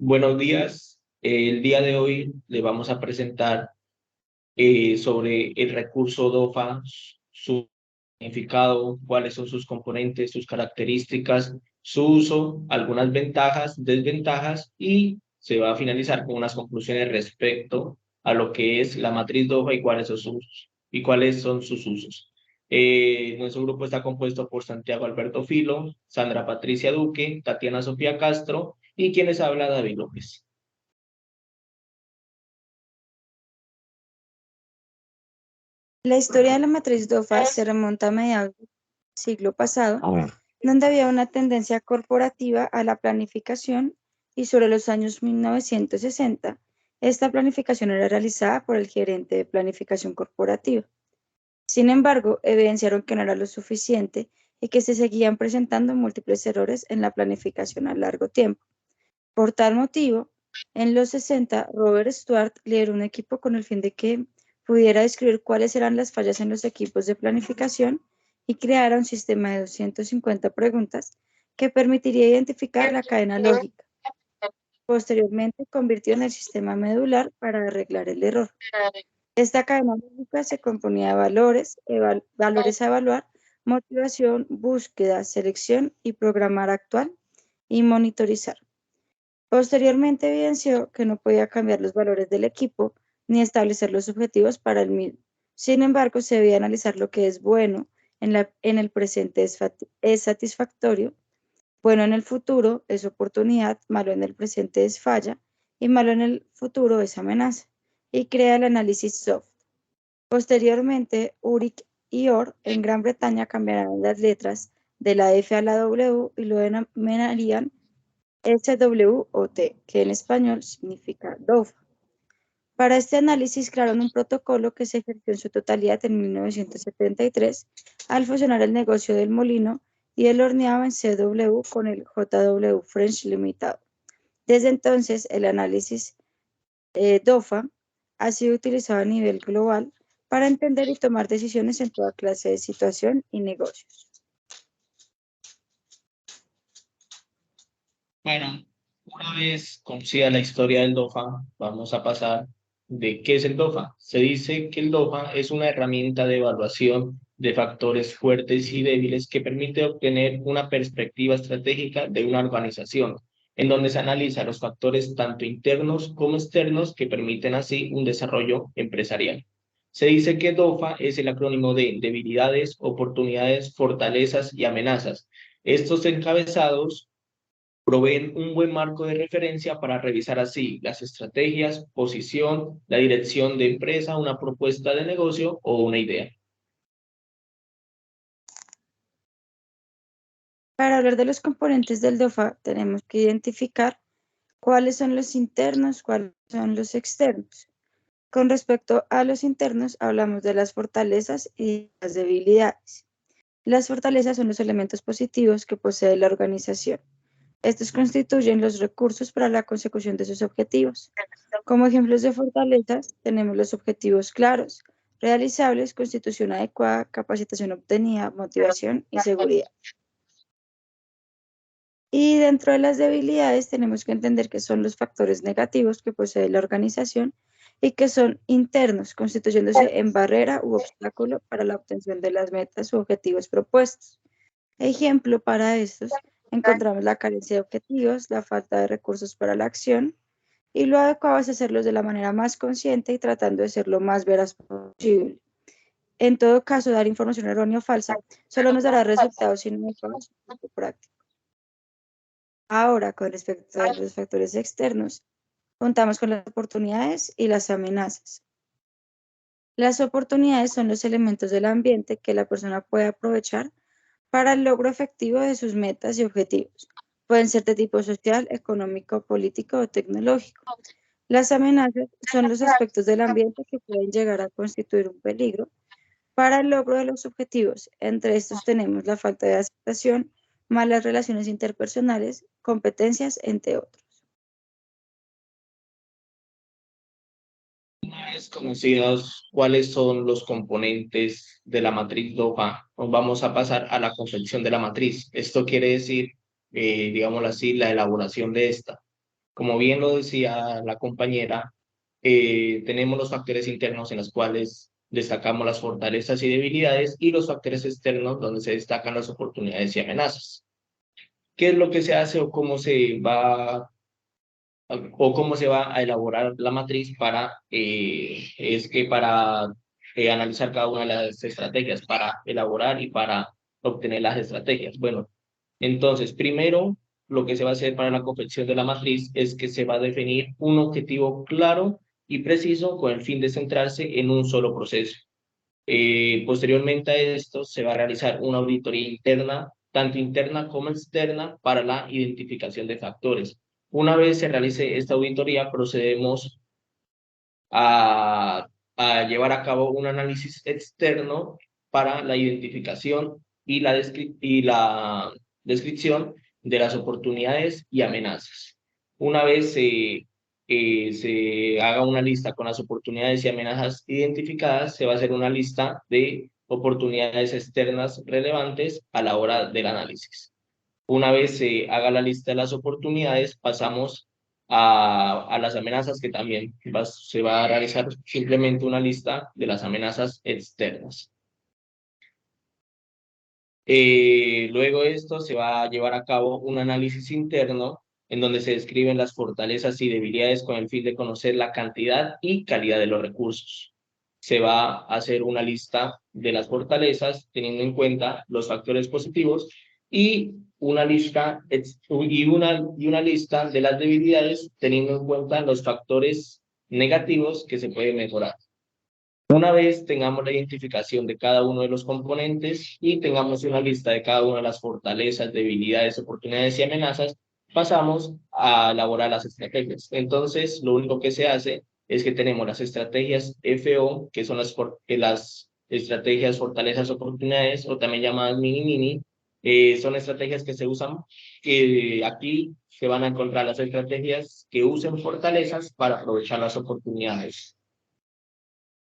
Buenos días. El día de hoy le vamos a presentar sobre el recurso DOFA, su significado, cuáles son sus componentes, sus características, su uso, algunas ventajas, desventajas y se va a finalizar con unas conclusiones respecto a lo que es la matriz DOFA y cuáles son sus usos. Nuestro grupo está compuesto por Santiago Alberto Filo, Sandra Patricia Duque, Tatiana Sofía Castro y quienes habla David López. La historia de la matriz DOFA se remonta a mediados del siglo pasado, donde había una tendencia corporativa a la planificación y sobre los años 1960, esta planificación era realizada por el gerente de planificación corporativa. Sin embargo, evidenciaron que no era lo suficiente y que se seguían presentando múltiples errores en la planificación a largo tiempo. Por tal motivo, en los 60, Robert Stuart lideró un equipo con el fin de que pudiera describir cuáles eran las fallas en los equipos de planificación y creara un sistema de 250 preguntas que permitiría identificar la cadena lógica. Posteriormente, convirtió en el sistema medular para arreglar el error. Esta cadena lógica se componía de valores a evaluar, motivación, búsqueda, selección y programar actual y monitorizar. Posteriormente evidenció que no podía cambiar los valores del equipo ni establecer los objetivos para el mismo. Sin embargo, se debía analizar lo que es bueno en el presente es satisfactorio, bueno en el futuro es oportunidad, malo en el presente es falla y malo en el futuro es amenaza, y crea el análisis SOFT. Posteriormente, Urich y Orr en Gran Bretaña cambiarán las letras de la F a la W y lo denominarían SWOT, que en español significa DOFA. Para este análisis crearon un protocolo que se ejerció en su totalidad en 1973 al fusionar el negocio del molino y el horneado en CW con el JW French Limited. Desde entonces, el análisis DOFA ha sido utilizado a nivel global para entender y tomar decisiones en toda clase de situación y negocios. Bueno, una vez conocida la historia del DOFA, vamos a pasar de qué es el DOFA. Se dice que el DOFA es una herramienta de evaluación de factores fuertes y débiles que permite obtener una perspectiva estratégica de una organización, en donde se analiza los factores tanto internos como externos que permiten así un desarrollo empresarial. Se dice que DOFA es el acrónimo de debilidades, oportunidades, fortalezas y amenazas. Estos encabezados proveen un buen marco de referencia para revisar así las estrategias, posición, la dirección de empresa, una propuesta de negocio o una idea. Para hablar de los componentes del DOFA, tenemos que identificar cuáles son los internos, cuáles son los externos. Con respecto a los internos, hablamos de las fortalezas y las debilidades. Las fortalezas son los elementos positivos que posee la organización. Estos constituyen los recursos para la consecución de sus objetivos. Como ejemplos de fortalezas, tenemos los objetivos claros, realizables, constitución adecuada, capacitación obtenida, motivación y seguridad. Y dentro de las debilidades tenemos que entender que son los factores negativos que posee la organización y que son internos, constituyéndose en barrera u obstáculo para la obtención de las metas u objetivos propuestos. Ejemplo para estos, encontramos la carencia de objetivos, la falta de recursos para la acción, y lo adecuado es hacerlos de la manera más consciente y tratando de ser lo más veraz posible. En todo caso, dar información errónea o falsa solo nos dará resultados inadecuados y poco prácticos. Ahora, con respecto a los factores externos, contamos con las oportunidades y las amenazas. Las oportunidades son los elementos del ambiente que la persona puede aprovechar para el logro efectivo de sus metas y objetivos. Pueden ser de tipo social, económico, político o tecnológico. Las amenazas son los aspectos del ambiente que pueden llegar a constituir un peligro para el logro de los objetivos. Entre estos tenemos la falta de aceptación, malas relaciones interpersonales, competencias, entre otros. Una vez conocidos cuáles son los componentes de la matriz DOFA, nos vamos a pasar a la confección de la matriz. Esto quiere decir, digámoslo así, la elaboración de esta. Como bien lo decía la compañera, tenemos los factores internos en los cuales destacamos las fortalezas y debilidades y los factores externos donde se destacan las oportunidades y amenazas. ¿Qué es lo que se hace o cómo se va a elaborar la matriz para analizar cada una de las estrategias, para elaborar y para obtener las estrategias? Bueno, entonces, primero, lo que se va a hacer para la confección de la matriz es que se va a definir un objetivo claro y preciso con el fin de centrarse en un solo proceso. Posteriormente a esto, se va a realizar una auditoría interna, tanto interna como externa, para la identificación de factores. Una vez se realice esta auditoría, procedemos a llevar a cabo un análisis externo para la identificación y la descripción de las oportunidades y amenazas. Una vez se haga una lista con las oportunidades y amenazas identificadas, se va a hacer una lista de oportunidades externas relevantes a la hora del análisis. Una vez se haga la lista de las oportunidades, pasamos a las amenazas, que también se va a realizar simplemente una lista de las amenazas externas. Luego de esto se va a llevar a cabo un análisis interno en donde se describen las fortalezas y debilidades con el fin de conocer la cantidad y calidad de los recursos. Se va a hacer una lista de las fortalezas teniendo en cuenta los factores positivos y una lista de las debilidades teniendo en cuenta los factores negativos que se pueden mejorar. Una vez tengamos la identificación de cada uno de los componentes y tengamos una lista de cada una de las fortalezas, debilidades, oportunidades y amenazas, pasamos a elaborar las estrategias. Entonces, lo único que se hace es que tenemos las estrategias FO, que son las estrategias, fortalezas, oportunidades, o también llamadas mini-mini. Son estrategias que se usan, que aquí se van a encontrar las estrategias que usen fortalezas para aprovechar las oportunidades.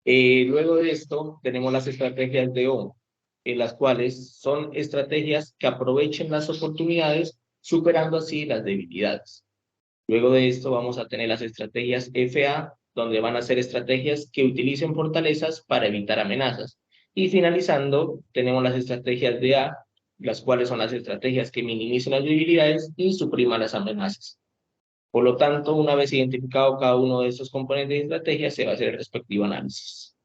Luego de esto, tenemos las estrategias de O, en las cuales son estrategias que aprovechen las oportunidades, superando así las debilidades. Luego de esto, vamos a tener las estrategias FA, donde van a ser estrategias que utilicen fortalezas para evitar amenazas. Y finalizando, tenemos las estrategias de A, las cuales son las estrategias que minimicen las debilidades y supriman las amenazas. Por lo tanto, una vez identificado cada uno de estos componentes de estrategia, se va a hacer el respectivo análisis.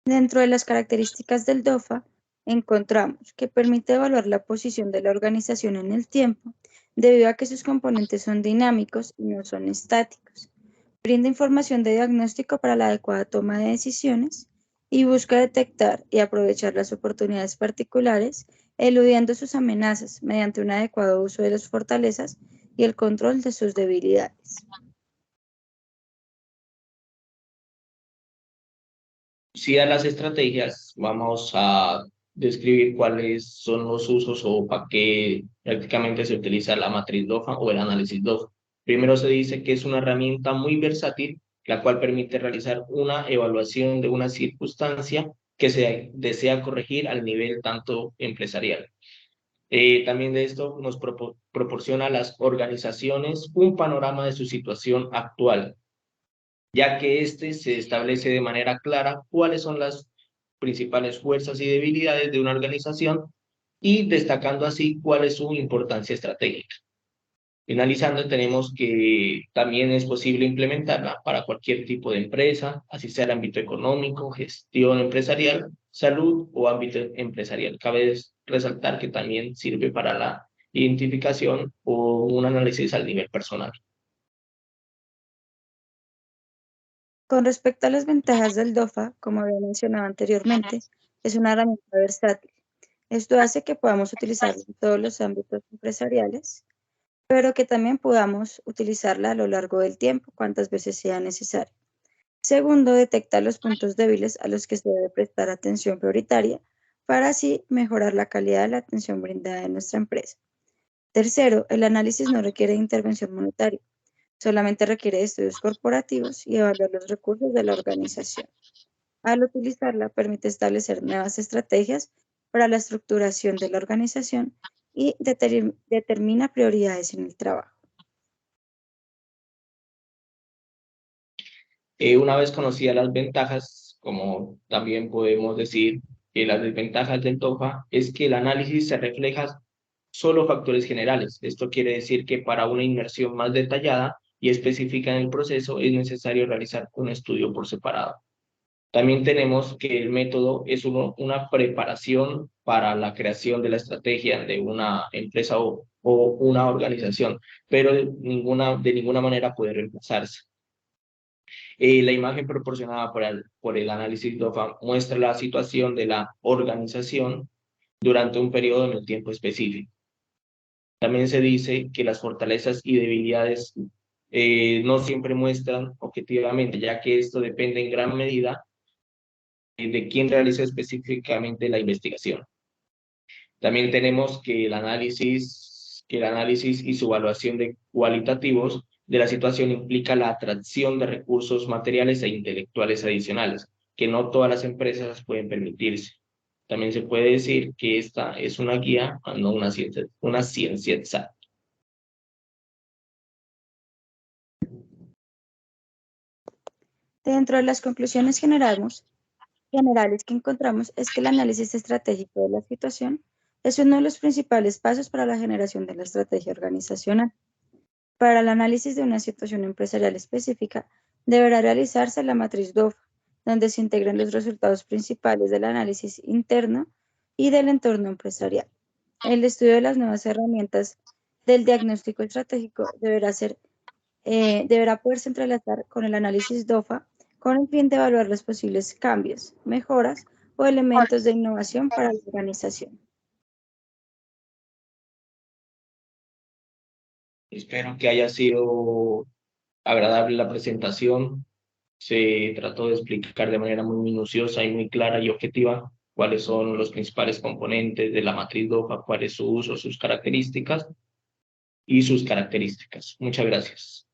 Dentro de las características del DOFA, encontramos que permite evaluar la posición de la organización en el tiempo, debido a que sus componentes son dinámicos y no son estáticos. Brinda información de diagnóstico para la adecuada toma de decisiones y busca detectar y aprovechar las oportunidades particulares, eludiendo sus amenazas mediante un adecuado uso de las fortalezas y el control de sus debilidades. Sí, a las estrategias vamos a describir cuáles son los usos o para qué prácticamente se utiliza la matriz DOFA o el análisis DOFA. Primero se dice que es una herramienta muy versátil, la cual permite realizar una evaluación de una circunstancia que se desea corregir al nivel tanto empresarial. También de esto nos proporciona a las organizaciones un panorama de su situación actual, ya que éste se establece de manera clara cuáles son las principales fuerzas y debilidades de una organización y destacando así cuál es su importancia estratégica. Finalizando, tenemos que también es posible implementarla para cualquier tipo de empresa, así sea el ámbito económico, gestión empresarial, salud o ámbito empresarial. Cabe resaltar que también sirve para la identificación o un análisis al nivel personal. Con respecto a las ventajas del DOFA, como había mencionado anteriormente, es una herramienta versátil. Esto hace que podamos utilizarla en todos los ámbitos empresariales, pero que también podamos utilizarla a lo largo del tiempo, cuantas veces sea necesario. Segundo, detecta los puntos débiles a los que se debe prestar atención prioritaria para así mejorar la calidad de la atención brindada en nuestra empresa. Tercero, el análisis no requiere intervención monetaria, solamente requiere de estudios corporativos y evaluar los recursos de la organización. Al utilizarla, permite establecer nuevas estrategias para la estructuración de la organización y determina prioridades en el trabajo. Una vez conocidas las ventajas, como también podemos decir que las desventajas del TOFA, es que el análisis se refleja solo factores generales. Esto quiere decir que para una inmersión más detallada y específica en el proceso es necesario realizar un estudio por separado. También tenemos que el método es una preparación para la creación de la estrategia de una empresa o una organización, pero de ninguna manera puede reemplazarse. La imagen proporcionada por el análisis DOFA muestra la situación de la organización durante un periodo en el tiempo específico. También se dice que las fortalezas y debilidades no siempre muestran objetivamente, ya que esto depende en gran medida de quién realiza específicamente la investigación. También tenemos que el análisis y su evaluación de cualitativos de la situación implica la atracción de recursos materiales e intelectuales adicionales, que no todas las empresas pueden permitirse. También se puede decir que esta es una guía, no una ciencia exacta. Dentro de las conclusiones generales que encontramos es que el análisis estratégico de la situación es uno de los principales pasos para la generación de la estrategia organizacional. Para el análisis de una situación empresarial específica, deberá realizarse la matriz DOFA, donde se integran los resultados principales del análisis interno y del entorno empresarial. El estudio de las nuevas herramientas del diagnóstico estratégico deberá poderse entrelazar con el análisis DOFA con el fin de evaluar los posibles cambios, mejoras o elementos de innovación para la organización. Espero que haya sido agradable la presentación. Se trató de explicar de manera muy minuciosa y muy clara y objetiva cuáles son los principales componentes de la matriz DOFA, cuál es su uso, sus características y sus características. Muchas gracias.